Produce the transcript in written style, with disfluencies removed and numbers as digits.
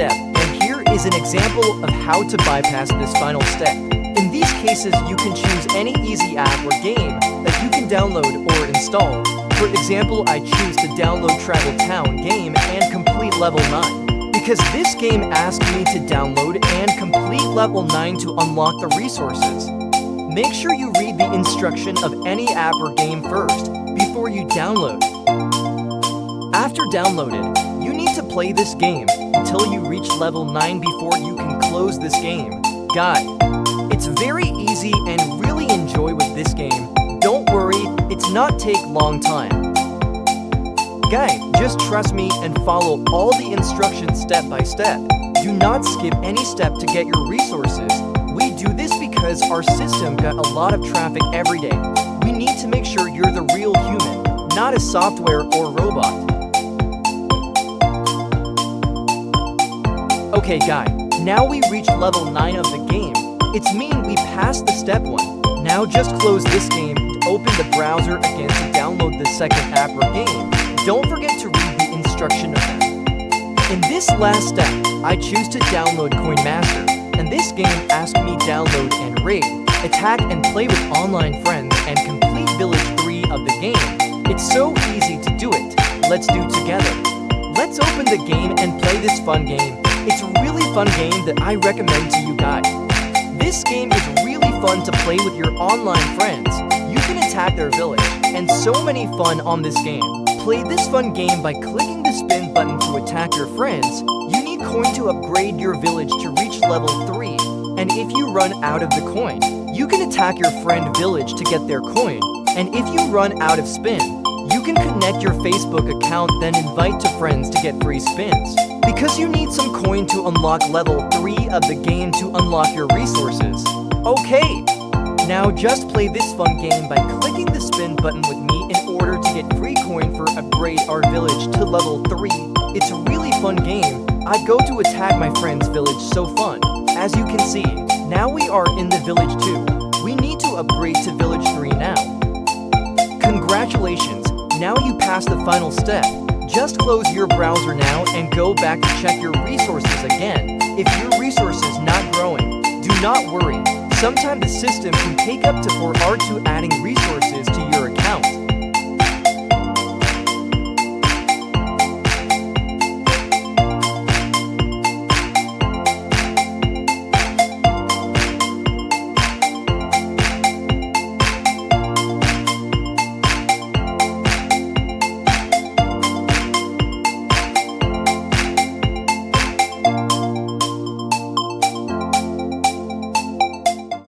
step, and here is an example of how to bypass this final step. In these cases, you can choose any easy app or game that you can download or install. For example, I choose to download Travel Town game and complete level 9. Because this game asks me to download and complete level 9 to unlock the resources. Make sure you read the instruction of any app or game first before you download. After downloaded, you need to play this game until you reach level 9 before you can close this game. Guys, it's very easy and really enjoy with this game. Don't worry, it's not take long time. Guys, just trust me and follow all the instructions step by step. Do not skip any step to get your resources. We do this because our system got a lot of traffic every day. We need to make sure you're the real human, not a software or robot. Okay guys, now we reached level 9 of the game. It's mean we passed the step 1. Now just close this game and open the browser again to download the second app or game. Don't forget to read the instruction of them. In this last step, I choose to download Coin Master, and this game asks me download and raid, attack and play with online friends and complete Village 3 of the game. It's so easy to do it. Let's do together. Let's open the game and play this fun game. It's a really fun game that I recommend to you guys. This game is really fun to play with your online friends. You can attack their village, and so many fun on this game. Play this fun game by clicking the spin button to attack your friends. You need coin to upgrade your village to reach level 3, and if you run out of the coin, you can attack your friend village to get their coin, and if you run out of spin, you can connect your Facebook account then invite to friends to get free spins. Because you need some coin to unlock level 3 of the game to unlock your resources. Okay, now just play this fun game by clicking the spin button with me in order to get free coin for upgrade our village to level 3. It's a really fun game. I'd go to attack my friend's village, so fun. As you can see, now we are in the village 2. We need to upgrade to village 3 now. Congratulations, now you passed the final step. Just close your browser now and go back to check your resources again. If your resources not growing, do not worry. Sometimes the system can take up to 4 hours to adding resources to your account.